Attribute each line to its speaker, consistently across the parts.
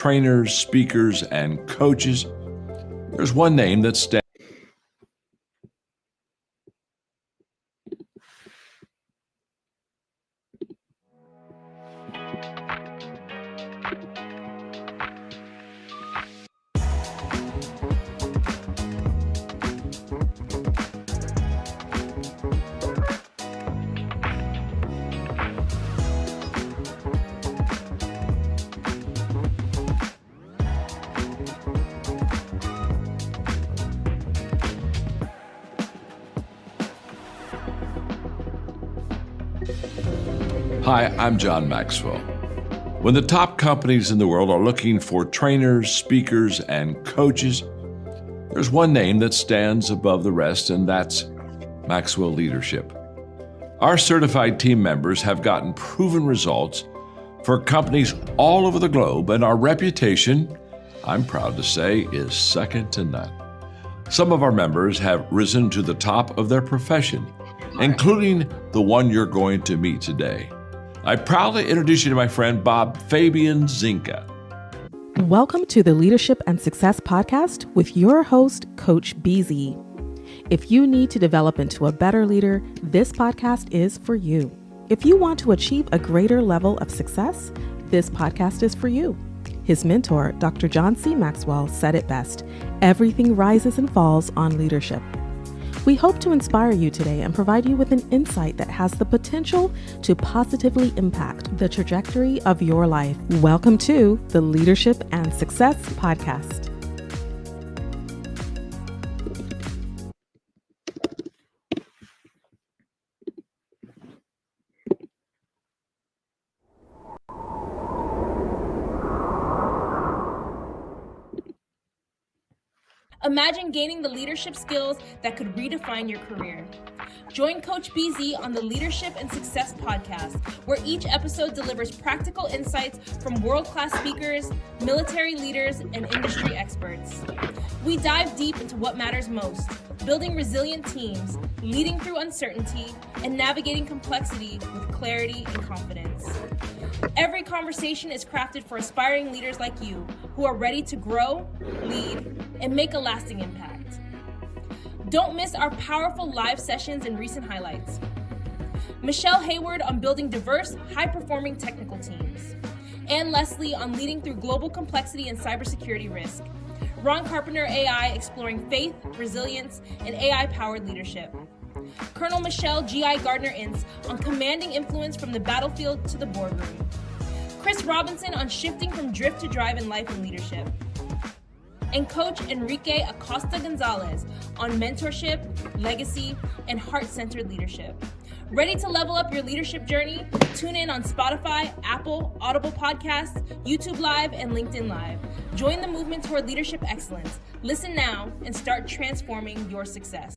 Speaker 1: trainers, speakers, and coaches, there's one name that stands. Hi, I'm John Maxwell. When the top companies in the world are looking for trainers, speakers, and coaches, there's one name that stands above the rest, and that's Maxwell Leadership. Our certified team members have gotten proven results for companies all over the globe, and our reputation, I'm proud to say, is second to none. Some of our members have risen to the top of their profession, including the one you're going to meet today. I proudly introduce you to my friend Bob Fabian Zinka.
Speaker 2: Welcome to the Leadership and Success Podcast with your host, Coach BZ. If you need to develop into a better leader, this podcast is for you. If you want to achieve a greater level of success, this podcast is for you. His mentor, Dr. John C. Maxwell, said it best: everything rises and falls on leadership. We hope to inspire you today and provide you with an insight that has the potential to positively impact the trajectory of your life. Welcome to the Leadership and Success Podcast.
Speaker 3: Imagine gaining the leadership skills that could redefine your career. Join Coach BZ on the Leadership and Success Podcast, where each episode delivers practical insights from world-class speakers, military leaders, and industry experts. We dive deep into what matters most: building resilient teams, leading through uncertainty, and navigating complexity with clarity and confidence. Every conversation is crafted for aspiring leaders like you who are ready to grow, lead, and make a lasting impact. Don't miss our powerful live sessions and recent highlights. Michelle Hayward on building diverse, high-performing technical teams. Ann Leslie on leading through global complexity and cybersecurity risk. Ron Carpenter AI exploring faith, resilience, and AI-powered leadership. Colonel Michelle G.I. Gardner-Ince on commanding influence from the battlefield to the boardroom. Chris Robinson on shifting from drift to drive in life and leadership. And Coach Enrique Acosta Gonzalez on mentorship, legacy, and heart-centered leadership. Ready to level up your leadership journey? Tune in on Spotify, Apple, Audible Podcasts, YouTube Live, and LinkedIn Live. Join the movement toward leadership excellence. Listen now and start transforming your success.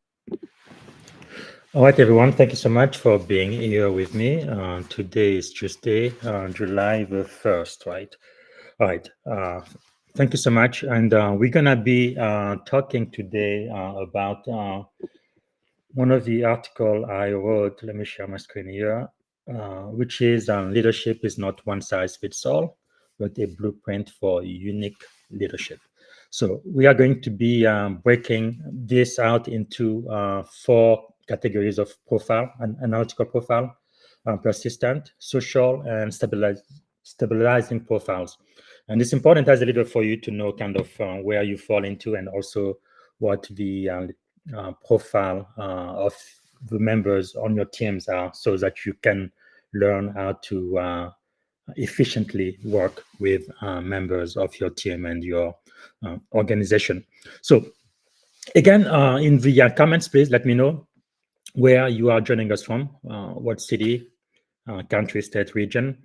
Speaker 4: All right, everyone. Thank you so much for being here with me. Today is Tuesday, July the 1st, right? All right. Thank you so much. And we're going to be talking today about one of the articles I wrote. Let me share my screen here, which is leadership is not one size fits all, but a blueprint for unique leadership. So we are going to be breaking this out into 4 categories of profile: an analytical profile, persistent, social, and stabilizing profiles. And it's important as a leader for you to know kind of where you fall into, and also what the profile of the members on your teams are, so that you can learn how to efficiently work with members of your team and your organization. So again, in the comments, please let me know where you are joining us from, what city, country, state, region.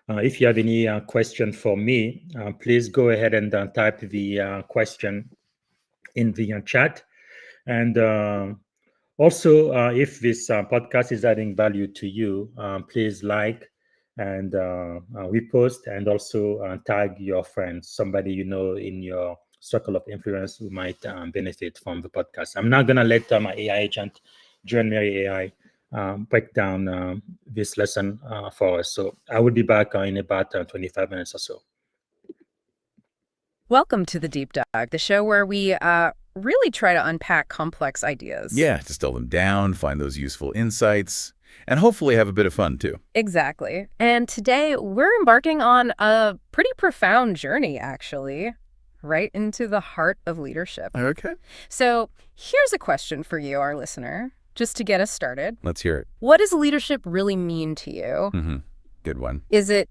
Speaker 4: If you have any question for me, please go ahead and type the question in the chat. And also, if this podcast is adding value to you, please like and repost, and also tag your friends, somebody you know in your circle of influence who might benefit from the podcast. I'm now going to let my AI agent, John Mary AI, break down this lesson for us. So I will be back in about 25 minutes or so.
Speaker 5: Welcome to the Deep Dive, the show where we really try to unpack complex ideas.
Speaker 6: Yeah, distill them down, find those useful insights, and hopefully have a bit of fun, too.
Speaker 5: Exactly. And today we're embarking on a pretty profound journey, actually, right into the heart of leadership.
Speaker 6: Okay.
Speaker 5: So here's a question for you, our listener, just to get us started.
Speaker 6: Let's hear it.
Speaker 5: What does leadership really mean to you?
Speaker 6: Mm-hmm. Good one.
Speaker 5: Is it,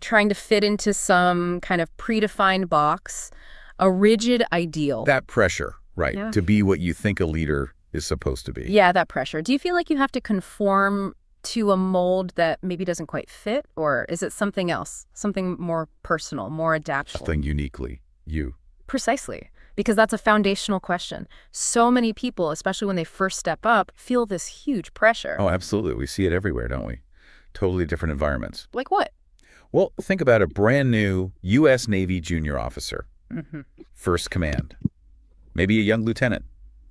Speaker 5: trying to fit into some kind of predefined box, a rigid ideal?
Speaker 6: That pressure, right,
Speaker 5: Yeah.
Speaker 6: to be what you think a leader is supposed to be.
Speaker 5: Yeah, that pressure. Do you feel like you have to conform to a mold that maybe doesn't quite fit? Or is it something else, something more personal, more adaptable?
Speaker 6: Something uniquely you.
Speaker 5: Precisely, because that's a foundational question. So many people, especially when they first step up, feel this huge pressure.
Speaker 6: Oh, absolutely. We see it everywhere, don't we? Totally different environments.
Speaker 5: Like what?
Speaker 6: Well, think about a brand new U.S. Navy junior officer.
Speaker 5: Mm-hmm.
Speaker 6: First command. Maybe a young lieutenant,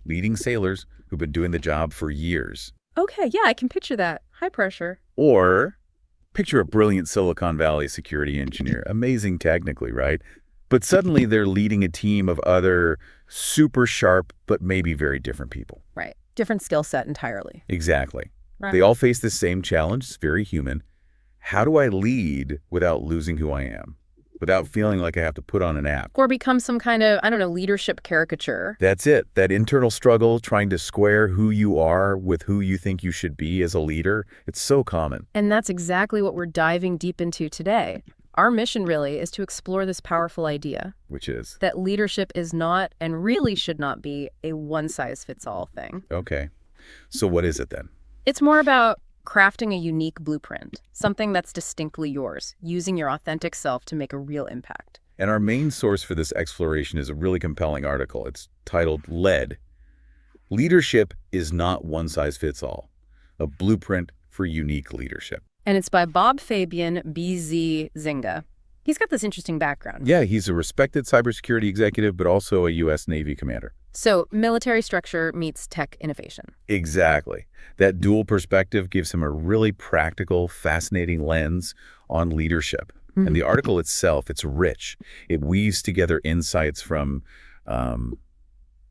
Speaker 6: leading sailors who've been doing the job for years.
Speaker 5: Okay, yeah, I can picture that. High pressure.
Speaker 6: Or picture a brilliant Silicon Valley security engineer. Amazing technically, right? But suddenly they're leading a team of other super sharp, but maybe very different people.
Speaker 5: Right. Different skill set entirely.
Speaker 6: Exactly.
Speaker 5: Right.
Speaker 6: They all face the same challenge. It's very human. How do I lead without losing who I am? Without feeling like I have to put on an act?
Speaker 5: Or become some kind of, leadership caricature.
Speaker 6: That's it. That internal struggle, trying to square who you are with who you think you should be as a leader. It's so common.
Speaker 5: And that's exactly what we're diving deep into today. Our mission really is to explore this powerful idea.
Speaker 6: Which is?
Speaker 5: That leadership is not, and really should not be, a one-size-fits-all thing.
Speaker 6: Okay. So what is it then?
Speaker 5: It's more about crafting a unique blueprint, something that's distinctly yours, using your authentic self to make a real impact.
Speaker 6: And our main source for this exploration is a really compelling article. It's titled Lead. Leadership is not one size fits all. A blueprint for unique leadership.
Speaker 5: And it's by Bob Fabian B.Z. Zinga. He's got this interesting background.
Speaker 6: Yeah, he's a respected cybersecurity executive, but also a U.S. Navy commander.
Speaker 5: So military structure meets tech innovation.
Speaker 6: Exactly. That dual perspective gives him a really practical, fascinating lens on leadership.
Speaker 5: Mm-hmm.
Speaker 6: And the article itself, it's rich. It weaves together insights from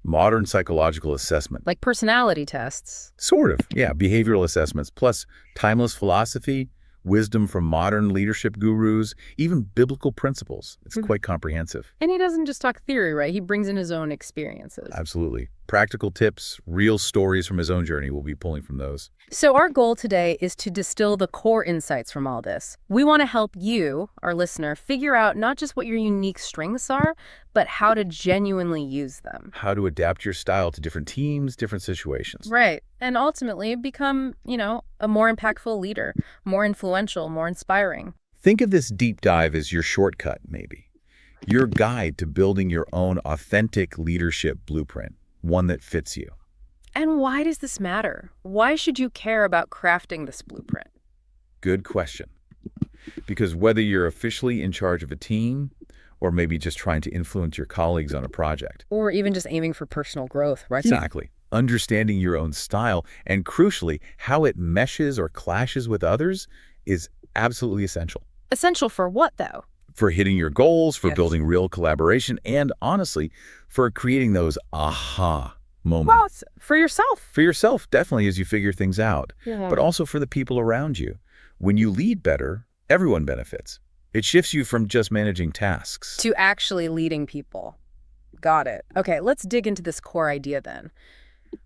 Speaker 6: modern psychological assessment.
Speaker 5: Like personality tests.
Speaker 6: Sort of, yeah, behavioral assessments, plus timeless philosophy, wisdom from modern leadership gurus, even biblical principles. It's quite comprehensive.
Speaker 5: And he doesn't just talk theory, right? He brings in his own experiences.
Speaker 6: Absolutely. Practical tips, real stories from his own journey. We'll be pulling from those.
Speaker 5: So our goal today is to distill the core insights from all this. We want to help you, our listener, figure out not just what your unique strengths are, but how to genuinely use them.
Speaker 6: How to adapt your style to different teams, different situations.
Speaker 5: Right. And ultimately become, a more impactful leader, more influential, more inspiring.
Speaker 6: Think of this deep dive as your shortcut, maybe. Your guide to building your own authentic leadership blueprint, one that fits you.
Speaker 5: And why does this matter? Why should you care about crafting this blueprint?
Speaker 6: Good question. Because whether you're officially in charge of a team or maybe just trying to influence your colleagues on a project.
Speaker 5: Or even just aiming for personal growth, right?
Speaker 6: Exactly. Understanding your own style and, crucially, how it meshes or clashes with others is absolutely essential.
Speaker 5: Essential for what, though?
Speaker 6: For hitting your goals, for
Speaker 5: Yes.
Speaker 6: building real collaboration, and honestly, for creating those aha moments.
Speaker 5: Well, it's for yourself.
Speaker 6: For yourself, definitely, as you figure things out,
Speaker 5: Yeah.
Speaker 6: but also for the people around you. When you lead better, everyone benefits. It shifts you from just managing tasks.
Speaker 5: To actually leading people. Got it. Okay, let's dig into this core idea then.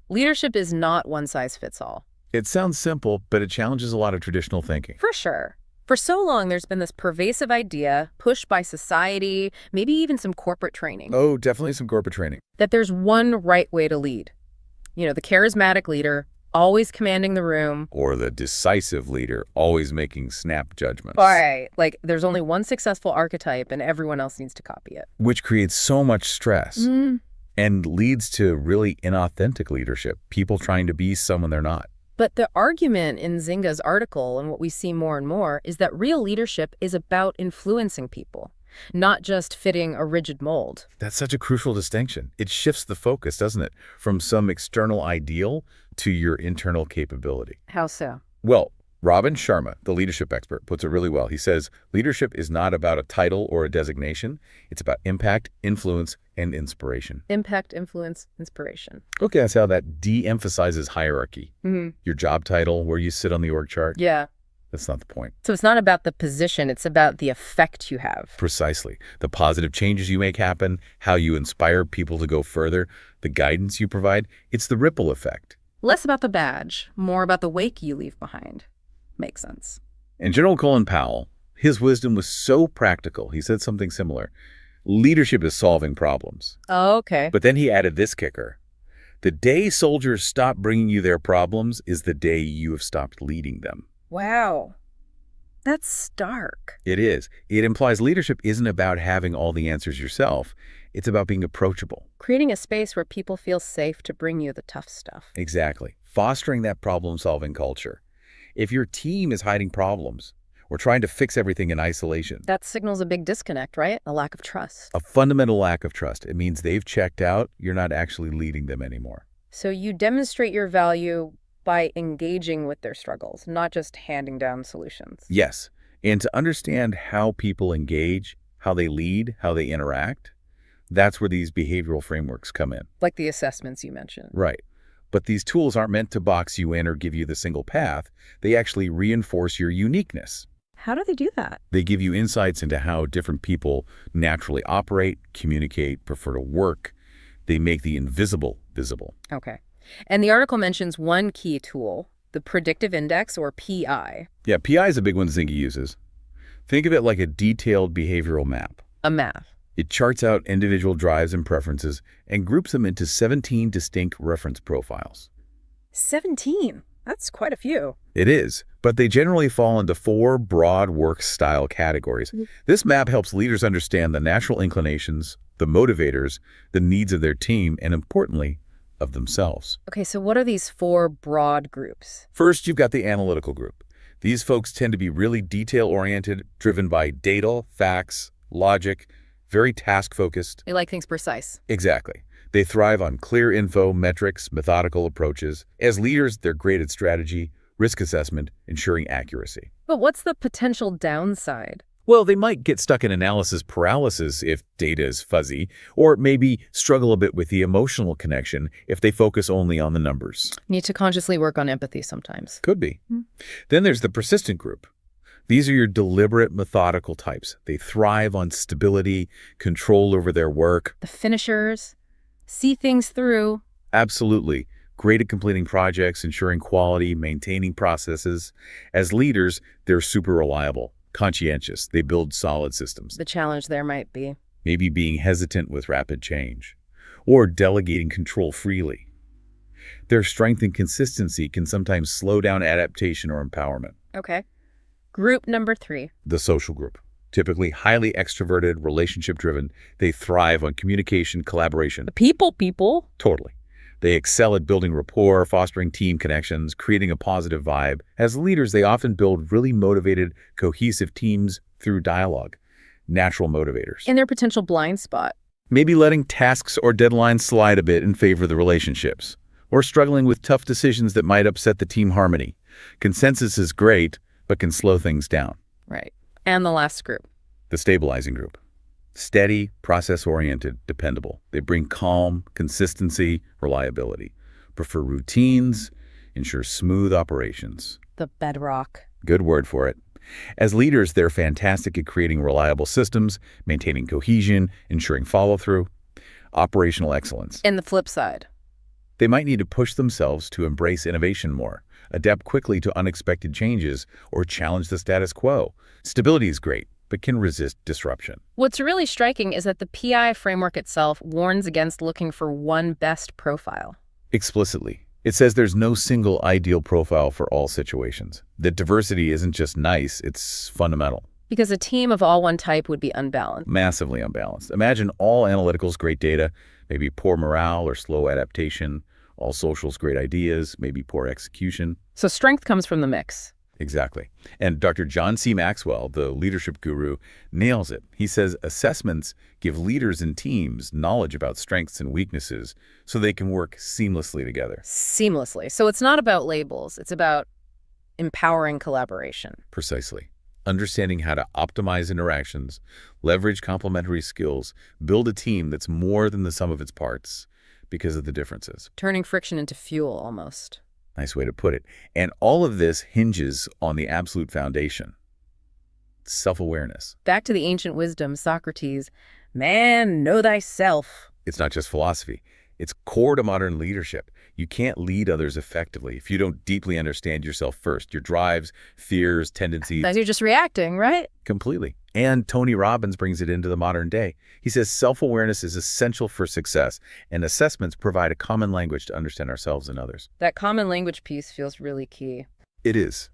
Speaker 5: Leadership is not one size fits all.
Speaker 6: It sounds simple, but it challenges a lot of traditional thinking.
Speaker 5: For sure. For so long, there's been this pervasive idea, pushed by society, maybe even some corporate training,
Speaker 6: Oh, definitely some corporate training.
Speaker 5: that there's one right way to lead. The charismatic leader, always commanding the room.
Speaker 6: Or the decisive leader, always making snap judgments.
Speaker 5: Right. Like, there's only one successful archetype and everyone else needs to copy it.
Speaker 6: Which creates so much stress and leads to really inauthentic leadership, people trying to be someone they're not.
Speaker 5: But the argument in Zinga's article, and what we see more and more, is that real leadership is about influencing people, not just fitting a rigid mold.
Speaker 6: That's such a crucial distinction. It shifts the focus, doesn't it? From some external ideal to your internal capability.
Speaker 5: How so?
Speaker 6: Well, Robin Sharma, the leadership expert, puts it really well. He says, leadership is not about a title or a designation. It's about impact, influence, and inspiration.
Speaker 5: Impact, influence, inspiration.
Speaker 6: Okay, that's how that de-emphasizes hierarchy.
Speaker 5: Mm-hmm.
Speaker 6: Your job title, where you sit on the org chart.
Speaker 5: Yeah.
Speaker 6: That's not the point.
Speaker 5: So it's not about the position, it's about the effect you have.
Speaker 6: Precisely. The positive changes you make happen, how you inspire people to go further, the guidance you provide, it's the ripple effect.
Speaker 5: Less about the badge, more about the wake you leave behind. Makes sense.
Speaker 6: And General Colin Powell, his wisdom was so practical. He said something similar. Leadership is solving problems.
Speaker 5: Oh, okay.
Speaker 6: But then he added this kicker. The day soldiers stop bringing you their problems is the day you have stopped leading them.
Speaker 5: Wow. That's stark.
Speaker 6: It is. It implies leadership isn't about having all the answers yourself. It's about being approachable.
Speaker 5: Creating a space where people feel safe to bring you the tough stuff.
Speaker 6: Exactly. Fostering that problem-solving culture. If your team is hiding problems or trying to fix everything in isolation,
Speaker 5: That signals a big disconnect, right? A lack of trust.
Speaker 6: a fundamental lack of trust. It means they've checked out. You're not actually leading them anymore.
Speaker 5: So you demonstrate your value by engaging with their struggles, not just handing down solutions.
Speaker 6: Yes. And to understand how people engage, how they lead, how they interact, that's where these behavioral frameworks come in.
Speaker 5: Like the assessments you mentioned.
Speaker 6: Right. But these tools aren't meant to box you in or give you the single path. They actually reinforce your uniqueness.
Speaker 5: How do they do that?
Speaker 6: They give you insights into how different people naturally operate, communicate, prefer to work. They make the invisible visible.
Speaker 5: Okay. And the article mentions one key tool, the Predictive Index, or PI.
Speaker 6: Yeah, PI is a big one Zingy uses. Think of it like a detailed behavioral map.
Speaker 5: A map.
Speaker 6: It charts out individual drives and preferences and groups them into 17 distinct reference profiles.
Speaker 5: 17. That's quite a few.
Speaker 6: It is, but they generally fall into 4 broad work style categories. This map helps leaders understand the natural inclinations, the motivators, the needs of their team, and importantly, of themselves.
Speaker 5: Okay, so what are these 4 broad groups?
Speaker 6: First, you've got the analytical group. These folks tend to be really detail-oriented, driven by data, facts, logic, very task-focused.
Speaker 5: They like things precise.
Speaker 6: Exactly. They thrive on clear info, metrics, methodical approaches. As leaders, they're great at strategy, risk assessment, ensuring accuracy.
Speaker 5: But what's the potential downside?
Speaker 6: Well, they might get stuck in analysis paralysis if data is fuzzy, or maybe struggle a bit with the emotional connection if they focus only on the numbers.
Speaker 5: Need to consciously work on empathy sometimes.
Speaker 6: Could be. Then there's the persistent group. These are your deliberate, methodical types. They thrive on stability, control over their work.
Speaker 5: The finishers, see things through.
Speaker 6: Absolutely. Great at completing projects, ensuring quality, maintaining processes. As leaders, they're super reliable, conscientious. They build solid systems.
Speaker 5: The challenge there might be.
Speaker 6: Maybe being hesitant with rapid change, or delegating control freely. Their strength and consistency can sometimes slow down adaptation or empowerment.
Speaker 5: Okay. Group number 3.
Speaker 6: The social group. Typically highly extroverted, relationship-driven. They thrive on communication, collaboration.
Speaker 5: The people.
Speaker 6: Totally. They excel at building rapport, fostering team connections, creating a positive vibe. As leaders, they often build really motivated, cohesive teams through dialogue. Natural motivators.
Speaker 5: And their potential blind spot.
Speaker 6: Maybe letting tasks or deadlines slide a bit in favor of the relationships. Or struggling with tough decisions that might upset the team harmony. Consensus is great, but can slow things down.
Speaker 5: Right. And the last group.
Speaker 6: The stabilizing group. Steady, process-oriented, dependable. They bring calm, consistency, reliability. Prefer routines, ensure smooth operations.
Speaker 5: The bedrock.
Speaker 6: Good word for it. As leaders, they're fantastic at creating reliable systems, maintaining cohesion, ensuring follow-through, operational excellence.
Speaker 5: And the flip side.
Speaker 6: They might need to push themselves to embrace innovation more, adapt quickly to unexpected changes, or challenge the status quo. Stability is great, but can resist disruption.
Speaker 5: What's really striking is that the PI framework itself warns against looking for one best profile.
Speaker 6: Explicitly. It says there's no single ideal profile for all situations. That diversity isn't just nice, it's fundamental.
Speaker 5: Because a team of all one type would be unbalanced.
Speaker 6: Massively unbalanced. Imagine all analyticals great data, maybe poor morale or slow adaptation. All socials great ideas, maybe poor execution.
Speaker 5: So strength comes from the mix.
Speaker 6: Exactly. And Dr. John C. Maxwell, the leadership guru, nails it. He says assessments give leaders and teams knowledge about strengths and weaknesses so they can work seamlessly together.
Speaker 5: Seamlessly. So it's not about labels. It's about empowering collaboration.
Speaker 6: Precisely. Understanding how to optimize interactions, leverage complementary skills, build a team that's more than the sum of its parts because of the differences.
Speaker 5: Turning friction into fuel, almost.
Speaker 6: Nice way to put it. And all of this hinges on the absolute foundation: self-awareness.
Speaker 5: Back to the ancient wisdom, Socrates, man, know thyself.
Speaker 6: It's not just philosophy. It's core to modern leadership. You can't lead others effectively if you don't deeply understand yourself first, your drives, fears, tendencies.
Speaker 5: As you're just reacting, right?
Speaker 6: Completely. And Tony Robbins brings it into the modern day. He says self-awareness is essential for success, and assessments provide a common language to understand ourselves and others.
Speaker 5: That common language piece feels really key.
Speaker 6: It is.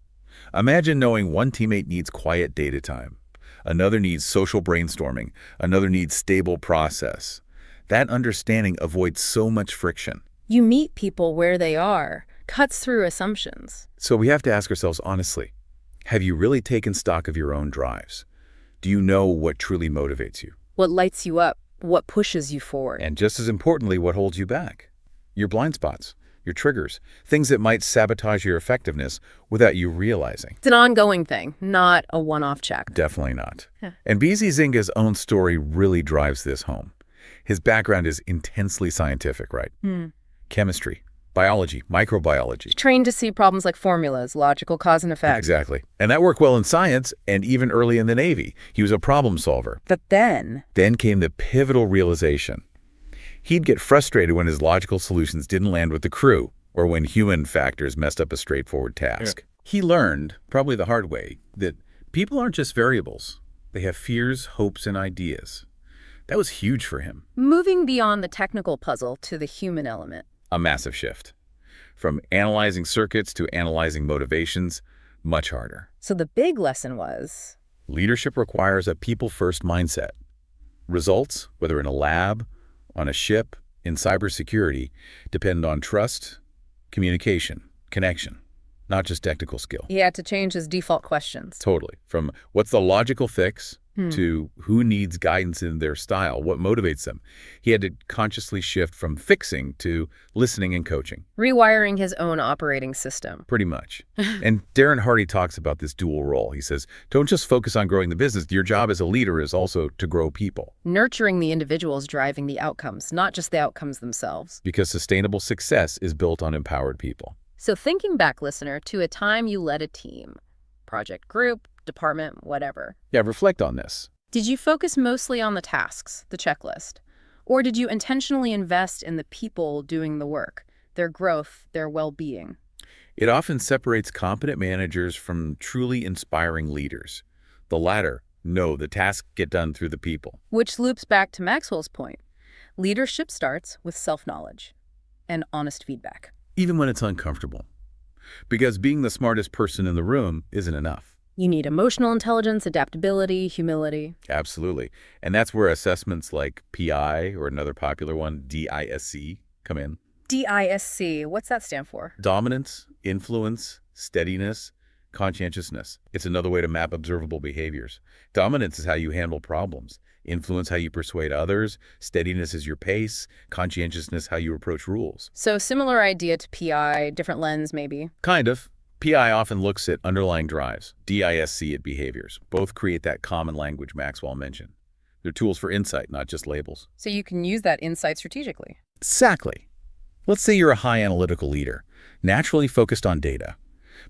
Speaker 6: Imagine knowing one teammate needs quiet data time, another needs social brainstorming, another needs stable process. That understanding avoids so much friction.
Speaker 5: You meet people where they are, cuts through assumptions.
Speaker 6: So we have to ask ourselves honestly, have you really taken stock of your own drives? Do you know what truly motivates you?
Speaker 5: What lights you up, what pushes you forward.
Speaker 6: And just as importantly, what holds you back? Your blind spots, your triggers, things that might sabotage your effectiveness without you realizing.
Speaker 5: It's an ongoing thing, not a one-off check.
Speaker 6: Definitely not. And BZ Zinga's own story really drives this home. His background is intensely scientific, right? Chemistry, biology, microbiology.
Speaker 5: Trained to see problems like formulas, logical cause and effect.
Speaker 6: Exactly. And that worked well in science and even early in the Navy. He was a problem solver.
Speaker 5: But then
Speaker 6: came the pivotal realization. He'd get frustrated when his logical solutions didn't land with the crew or when human factors messed up a straightforward task. He learned, probably the hard way, that people aren't just variables. They have fears, hopes, and ideas. That was huge for him.
Speaker 5: moving beyond the technical puzzle to the human element.
Speaker 6: A massive shift. From analyzing circuits to analyzing motivations, much harder.
Speaker 5: So the big lesson was,
Speaker 6: Leadership requires a people-first mindset. Results, whether in a lab, on a ship, in cybersecurity, depend on trust, communication, connection, not just technical skill.
Speaker 5: he had to change his default questions.
Speaker 6: Totally. From what's the logical fix to who needs guidance in their style, what motivates them. He had to consciously shift from fixing to listening and coaching.
Speaker 5: Rewiring his own operating system.
Speaker 6: Pretty much. And Darren Hardy talks about this dual role. He says, don't just focus on growing the business. Your job as a leader is also to grow people.
Speaker 5: Nurturing the individuals driving the outcomes, not just the outcomes themselves.
Speaker 6: Because sustainable success is built on empowered people.
Speaker 5: So thinking back, listener, to a time you led a team, project, group, department, whatever.
Speaker 6: Yeah, reflect on this.
Speaker 5: Did you focus mostly on the tasks, the checklist? Or did you intentionally invest in the people doing the work, their growth, their well-being?
Speaker 6: It often separates competent managers from truly inspiring leaders. The latter, no, the tasks get done through the people.
Speaker 5: Which loops back to Maxwell's point. Leadership starts with self-knowledge and honest feedback.
Speaker 6: Even when it's uncomfortable. Because being the smartest person in the room isn't enough.
Speaker 5: You need emotional intelligence, adaptability, humility.
Speaker 6: Absolutely. And that's where assessments like PI, or another popular one, DISC, come in.
Speaker 5: DISC, what's that stand for?
Speaker 6: Dominance, influence, steadiness, conscientiousness. It's another way to map observable behaviors. Dominance is how you handle problems. Influence, how you persuade others. Steadiness is your pace. Conscientiousness, how you approach rules.
Speaker 5: So similar idea to PI, different lens maybe.
Speaker 6: Kind of. PI often looks at underlying drives. DISC at behaviors. Both create that common language Maxwell mentioned. They're tools for insight, not just labels.
Speaker 5: So you can use that insight strategically.
Speaker 6: Exactly. Let's say you're a high analytical leader, naturally focused on data.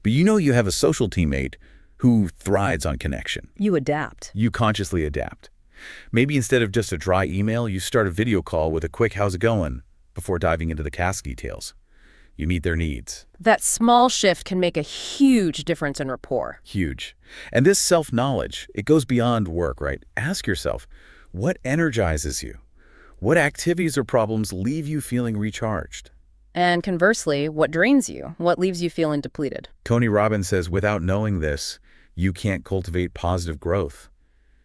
Speaker 6: But you know you have a social teammate who thrives on connection.
Speaker 5: You adapt.
Speaker 6: You consciously adapt. Maybe instead of just a dry email, you start a video call with a quick "how's it going?" before diving into the task details. You meet their needs.
Speaker 5: That small shift can make a huge difference in rapport.
Speaker 6: Huge. And this self-knowledge, it goes beyond work, right? Ask yourself, what energizes you? What activities or problems leave you feeling recharged?
Speaker 5: And conversely, what drains you? What leaves you feeling depleted?
Speaker 6: Tony Robbins says, without knowing this, you can't cultivate positive growth.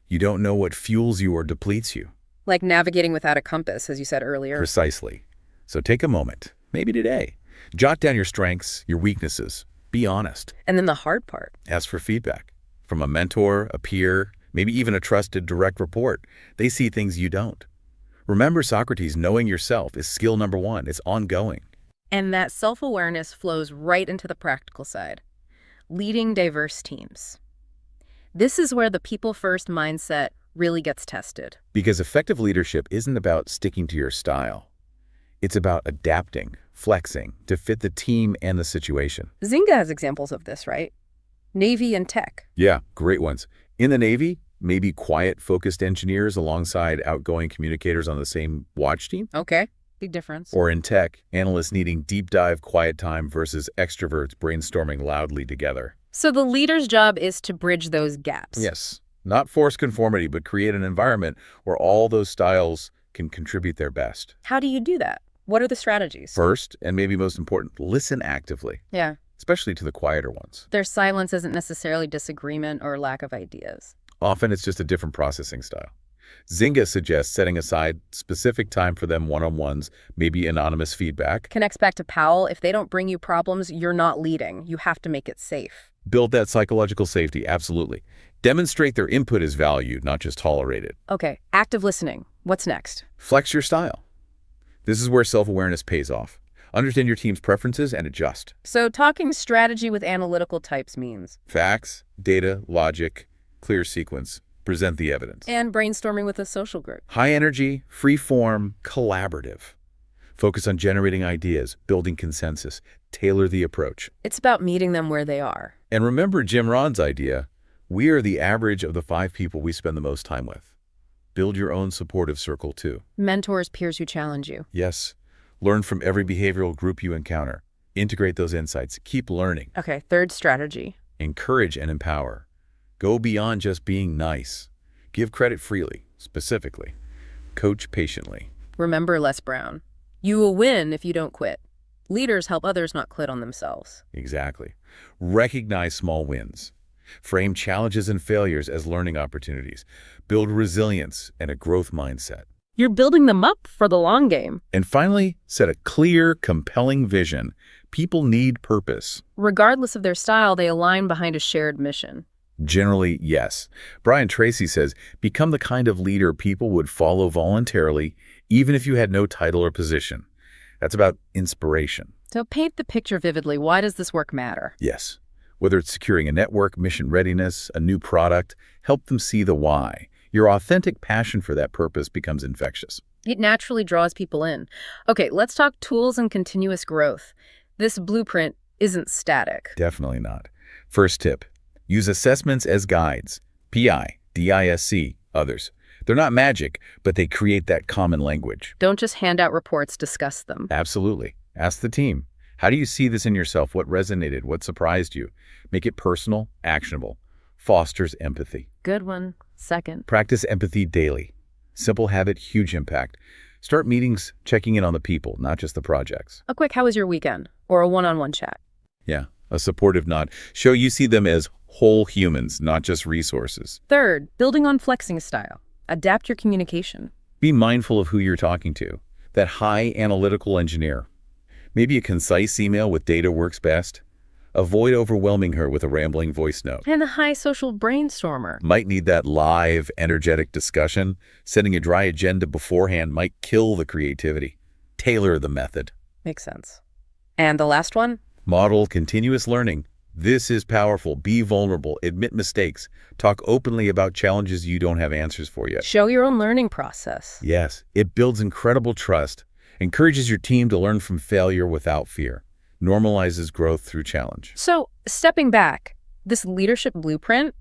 Speaker 6: You don't know what fuels you or depletes you.
Speaker 5: Like navigating without a compass, as you said earlier.
Speaker 6: Precisely. So take a moment, maybe today. Jot down your strengths, your weaknesses. Be honest.
Speaker 5: And then the hard part.
Speaker 6: Ask for feedback from a mentor, a peer, maybe even a trusted direct report. They see things you don't. Remember, Socrates, knowing yourself is skill number one. It's ongoing.
Speaker 5: And that self-awareness flows right into the practical side. leading diverse teams. This is where the people-first mindset really gets tested.
Speaker 6: Because effective leadership isn't about sticking to your style. It's about adapting, flexing to fit the team and the situation.
Speaker 5: Zynga has examples of this, right? Navy and tech.
Speaker 6: Yeah, great ones. In the Navy, maybe quiet, focused engineers alongside outgoing communicators on the same watch team.
Speaker 5: Okay, big difference.
Speaker 6: Or in tech, analysts needing deep dive quiet time versus extroverts brainstorming loudly together.
Speaker 5: So the leader's job is to bridge those gaps.
Speaker 6: Yes, not force conformity, but create an environment where all those styles can contribute their best.
Speaker 5: How do you do that? What are the strategies?
Speaker 6: First, and maybe most important, listen actively.
Speaker 5: Yeah.
Speaker 6: Especially to the quieter ones.
Speaker 5: Their silence isn't necessarily disagreement or lack of ideas.
Speaker 6: Often it's just a different processing style. Zynga suggests setting aside specific time for them one-on-ones, maybe anonymous feedback.
Speaker 5: Connects back to Powell. If they don't bring you problems, you're not leading. You have to make it safe.
Speaker 6: Build that psychological safety, absolutely. Demonstrate their input is valued, not just tolerated.
Speaker 5: Okay, active listening. What's next?
Speaker 6: Flex your style. This is where self-awareness pays off. Understand your team's preferences and adjust.
Speaker 5: So talking strategy with analytical types means?
Speaker 6: Facts, data, logic, clear sequence. Present the evidence.
Speaker 5: And brainstorming with a social group.
Speaker 6: High energy, free form, collaborative. Focus on generating ideas, building consensus, tailor the approach.
Speaker 5: It's about meeting them where they are.
Speaker 6: And remember Jim Rohn's idea, we are the average of the 5 people we spend the most time with. Build your own supportive circle too.
Speaker 5: Mentors, peers who challenge you.
Speaker 6: Yes. Learn from every behavioral group you encounter. Integrate those insights. Keep learning.
Speaker 5: Okay, third strategy.
Speaker 6: Encourage and empower. Go beyond just being nice. Give credit freely, specifically. Coach patiently.
Speaker 5: Remember Les Brown. You will win if you don't quit. Leaders help others not quit on themselves.
Speaker 6: Exactly. Recognize small wins. Frame challenges and failures as learning opportunities. Build resilience and a growth mindset.
Speaker 5: You're building them up for the long game.
Speaker 6: And finally, set a clear, compelling vision. People need purpose.
Speaker 5: Regardless of their style, they align behind a shared mission.
Speaker 6: Generally, yes. Brian Tracy says, become the kind of leader people would follow voluntarily, even if you had no title or position. That's about inspiration.
Speaker 5: So paint the picture vividly. Why does this work matter?
Speaker 6: Yes. Whether it's securing a network, mission readiness, a new product, help them see the why. Your authentic passion for that purpose becomes infectious.
Speaker 5: It naturally draws people in. Okay, let's talk tools and continuous growth. This blueprint isn't static.
Speaker 6: Definitely not. First tip, use assessments as guides. PI, DISC, others. They're not magic, but they create that common language.
Speaker 5: Don't just hand out reports, discuss them.
Speaker 6: Absolutely. Ask the team. How do you see this in yourself? What resonated? What surprised you? Make it personal, actionable. Fosters empathy.
Speaker 5: Good one. Second.
Speaker 6: Practice empathy daily. Simple habit, huge impact. Start meetings checking in on the people, not just the projects.
Speaker 5: A quick, how was your weekend? Or a one-on-one chat.
Speaker 6: Yeah, a supportive nod. Show you see them as whole humans, not just resources.
Speaker 5: Third, building on flexing style. Adapt your communication.
Speaker 6: Be mindful of who you're talking to. That high analytical engineer. Maybe a concise email with data works best. Avoid overwhelming her with a rambling voice note.
Speaker 5: And the high social brainstormer.
Speaker 6: Might need that live, energetic discussion. Setting a dry agenda beforehand might kill the creativity. Tailor the method.
Speaker 5: Makes sense. And the last one?
Speaker 6: Model continuous learning. This is powerful. Be vulnerable. Admit mistakes. Talk openly about challenges you don't have answers for yet.
Speaker 5: Show your own learning process.
Speaker 6: Yes, it builds incredible trust. Encourages your team to learn from failure without fear. Normalizes growth through challenge.
Speaker 5: So, stepping back, this leadership blueprint,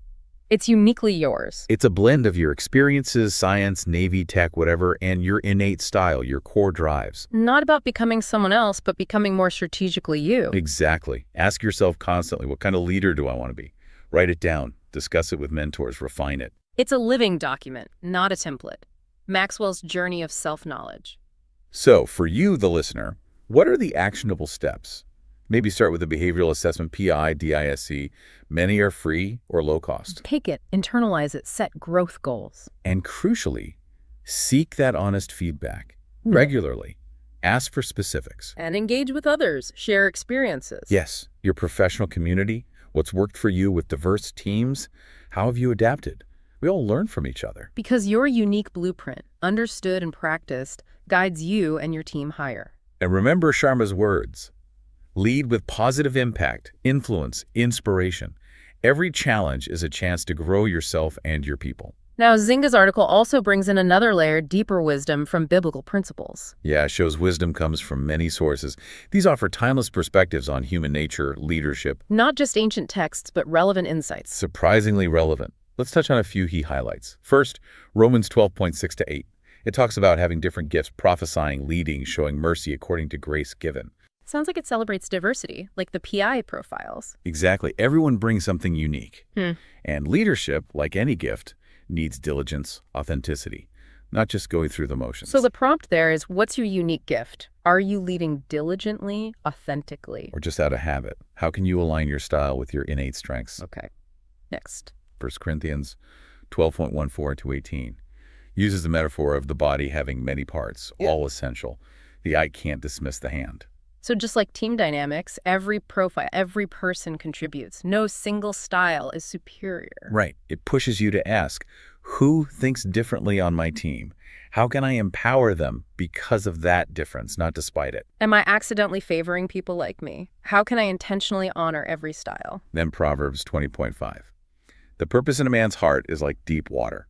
Speaker 5: it's uniquely yours.
Speaker 6: It's a blend of your experiences, science, Navy, tech, whatever, and your innate style, your core drives.
Speaker 5: Not about becoming someone else, but becoming more strategically you.
Speaker 6: Exactly. Ask yourself constantly, what kind of leader do I want to be? Write it down. Discuss it with mentors. Refine it.
Speaker 5: It's a living document, not a template. Maxwell's journey of self-knowledge.
Speaker 6: So, for you, the listener, what are the actionable steps? Maybe start with a behavioral assessment, PI, DISC. Many are free or low cost.
Speaker 5: Take it, internalize it, set growth goals.
Speaker 6: And crucially, seek that honest feedback regularly. Ask for specifics.
Speaker 5: And engage with others, share experiences.
Speaker 6: Yes, your professional community, what's worked for you with diverse teams, how have you adapted? We all learn from each other.
Speaker 5: Because your unique blueprint, understood and practiced, guides you and your team higher.
Speaker 6: And remember Sharma's words, Lead with positive impact, influence, inspiration. Every challenge is a chance to grow yourself and your people.
Speaker 5: Now, Zynga's article also brings in another layer, deeper wisdom from biblical principles.
Speaker 6: Yeah, it shows wisdom comes from many sources. These offer timeless perspectives on human nature, leadership.
Speaker 5: Not just ancient texts, but relevant insights.
Speaker 6: Surprisingly relevant. Let's touch on a few key highlights. First, Romans 12:6-8. It talks about having different gifts, prophesying, leading, showing mercy according to grace given.
Speaker 5: Sounds like it celebrates diversity, like the PI profiles.
Speaker 6: Exactly. Everyone brings something unique. And leadership, like any gift, needs diligence, authenticity, not just going through the motions.
Speaker 5: So the prompt there is, what's your unique gift? Are you leading diligently, authentically?
Speaker 6: Or just out of habit. How can you align your style with your innate strengths?
Speaker 5: Okay. Next.
Speaker 6: 1 Corinthians 12:14-18 uses the metaphor of the body having many parts, all essential. The eye can't dismiss the hand.
Speaker 5: So just like team dynamics, every profile, every person contributes. No single style is superior.
Speaker 6: Right. It pushes you to ask, who thinks differently on my team? How can I empower them because of that difference, not despite it?
Speaker 5: Am I accidentally favoring people like me? How can I intentionally honor every style?
Speaker 6: Then Proverbs 20:5. The purpose in a man's heart is like deep water,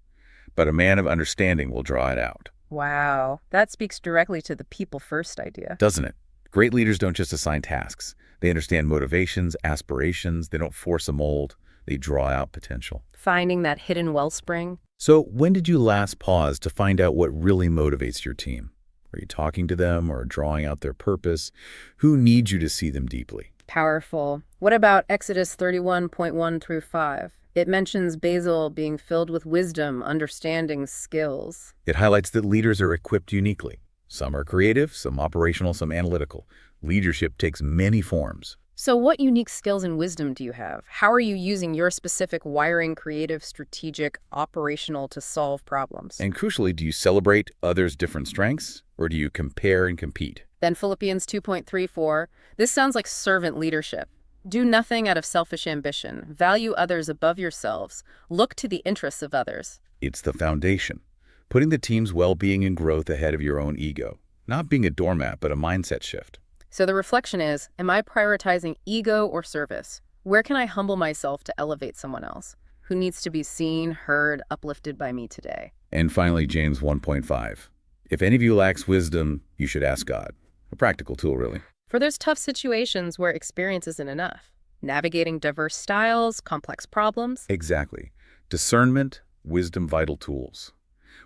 Speaker 6: but a man of understanding will draw it out.
Speaker 5: Wow, that speaks directly to the people first idea.
Speaker 6: Doesn't it? Great leaders don't just assign tasks. They understand motivations, aspirations. They don't force a mold. They draw out potential.
Speaker 5: Finding that hidden wellspring.
Speaker 6: So when did you last pause to find out what really motivates your team? Are you talking to them or drawing out their purpose? Who needs you to see them deeply?
Speaker 5: Powerful. What about Exodus 31:1-5? It mentions Basil being filled with wisdom, understanding, skills.
Speaker 6: It highlights that leaders are equipped uniquely. Some are creative, some operational, some analytical. Leadership takes many forms.
Speaker 5: So what unique skills and wisdom do you have? How are you using your specific wiring, creative, strategic, operational to solve problems?
Speaker 6: And crucially, do you celebrate others' different strengths, or do you compare and compete?
Speaker 5: Then Philippians 2:3-4. This sounds like servant leadership. Do nothing out of selfish ambition. Value others above yourselves. Look to the interests of others.
Speaker 6: It's the foundation. Putting the team's well-being and growth ahead of your own ego. Not being a doormat, but a mindset shift.
Speaker 5: So the reflection is, am I prioritizing ego or service? Where can I humble myself to elevate someone else? Who needs to be seen, heard, uplifted by me today?
Speaker 6: And finally, James 1:5. If any of you lacks wisdom, you should ask God. A practical tool, really.
Speaker 5: For those tough situations where experience isn't enough. Navigating diverse styles, complex problems.
Speaker 6: Exactly. Discernment, wisdom, vital tools.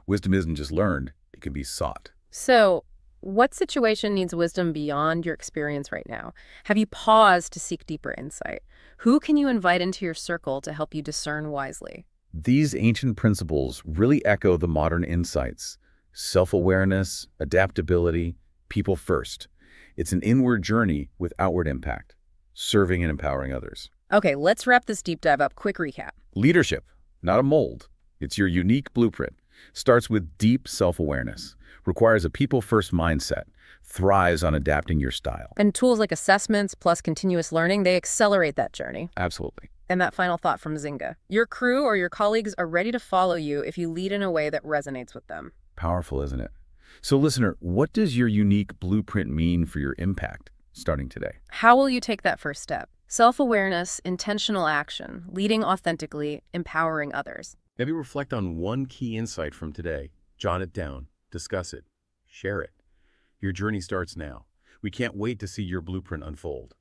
Speaker 6: Wisdom isn't just learned, it can be sought.
Speaker 5: So, what situation needs wisdom beyond your experience right now? Have you paused to seek deeper insight? Who can you invite into your circle to help you discern wisely?
Speaker 6: These ancient principles really echo the modern insights. Self-awareness, adaptability, people first. It's an inward journey with outward impact, serving and empowering others.
Speaker 5: Okay, let's wrap this deep dive up. Quick recap.
Speaker 6: Leadership, not a mold. It's your unique blueprint. Starts with deep self-awareness, requires a people-first mindset, thrives on adapting your style.
Speaker 5: And tools like assessments plus continuous learning, they accelerate that journey.
Speaker 6: Absolutely.
Speaker 5: And that final thought from Zynga. Your crew or your colleagues are ready to follow you if you lead in a way that resonates with them.
Speaker 6: Powerful, isn't it? So listener, what does your unique blueprint mean for your impact starting today?
Speaker 5: How will you take that first step? Self-awareness, intentional action, leading authentically, empowering others.
Speaker 7: Maybe reflect on one key insight from today. Jot it down, discuss it, share it. Your journey starts now. We can't wait to see your blueprint unfold.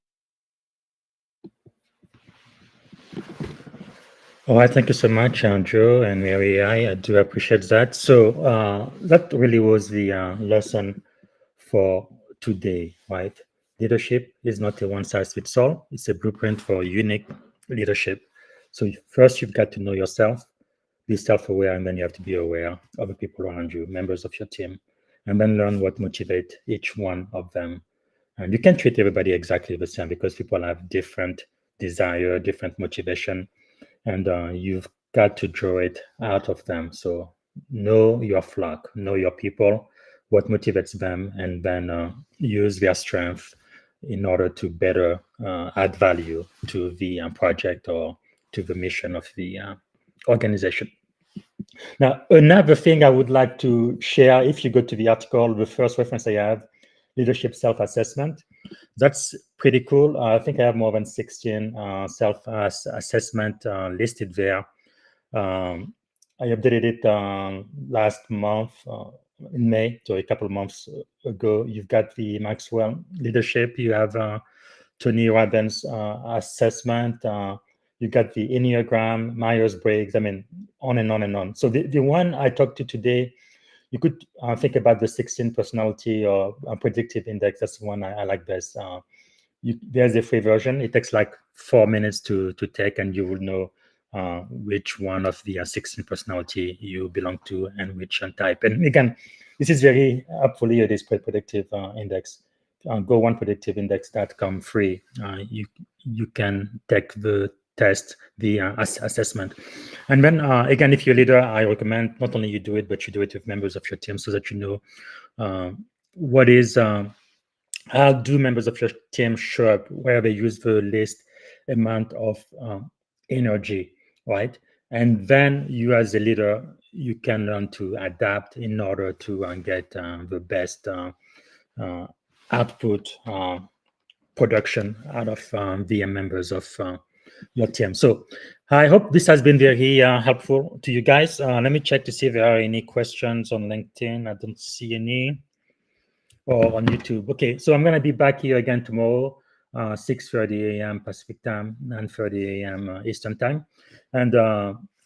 Speaker 4: All right, thank you so much, Joe and Mary. I do appreciate that. So that really was the lesson for today, right? Leadership is not a one-size-fits-all. It's a blueprint for unique leadership. So first, you've got to know yourself, be self-aware, and then you have to be aware of the people around you, members of your team, and then learn what motivates each one of them. And you can't treat everybody exactly the same because people have different desire, different motivation, and you've got to draw it out of them. So know your flock, know your people, what motivates them, and then use their strength in order to better add value to the project or to the mission of the organization. Now, another thing I would like to share, if you go to the article, the first reference I have, leadership self-assessment. That's pretty cool. I think I have more than 16 self-assessment listed there. I updated it last month in May, so a couple of months ago. You've got the Maxwell leadership. You have Tony Robbins assessment. You got the Enneagram, Myers-Briggs. I mean, on and on and on. So the one I talked to today, you could think about the 16 personality or predictive index. That's the one I like best. There's a free version. It takes like 4 minutes to take, and you will know which one of the 16 personality you belong to and which type. And again, this is very helpful here, this predictive index. Go onepredictiveindex.com free. You can take the test, the assessment. And then again, if you're a leader, I recommend not only you do it, but you do it with members of your team so that you know what is how do members of your team show up, where they use the least amount of energy, right? And then you as a leader, you can learn to adapt in order to get the best output production out of the members of your team. So I hope this has been very helpful to you guys. Let me check to see if there are any questions on LinkedIn. I don't see any. Or on YouTube. Okay, so I'm going to be back here again tomorrow, 6:30 a.m. Pacific time, 9:30 a.m. Eastern time. And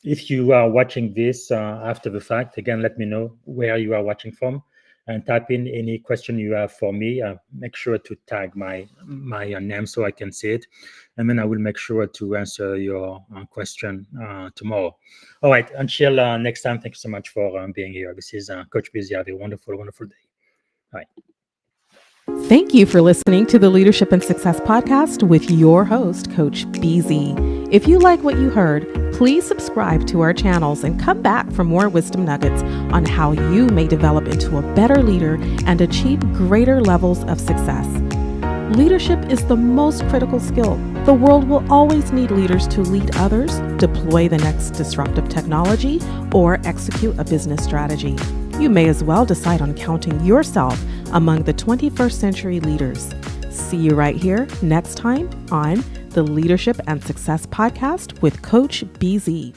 Speaker 4: if you are watching this after the fact, again, let me know where you are watching from and type in any question you have for me. Make sure to tag my name so I can see it. And then I will make sure to answer your question tomorrow. All right, until next time, thank you so much for being here. This is Coach Busy. Have a wonderful, wonderful day. Bye.
Speaker 2: Thank you for listening to the Leadership and Success Podcast with your host, Coach BZ. If you like what you heard, please subscribe to our channels and come back for more wisdom nuggets on how you may develop into a better leader and achieve greater levels of success. Leadership is the most critical skill. The world will always need leaders to lead others, deploy the next disruptive technology, or execute a business strategy. You may as well decide on counting yourself among the 21st century leaders. See you right here next time on the Leadership and Success Podcast with Coach BZ.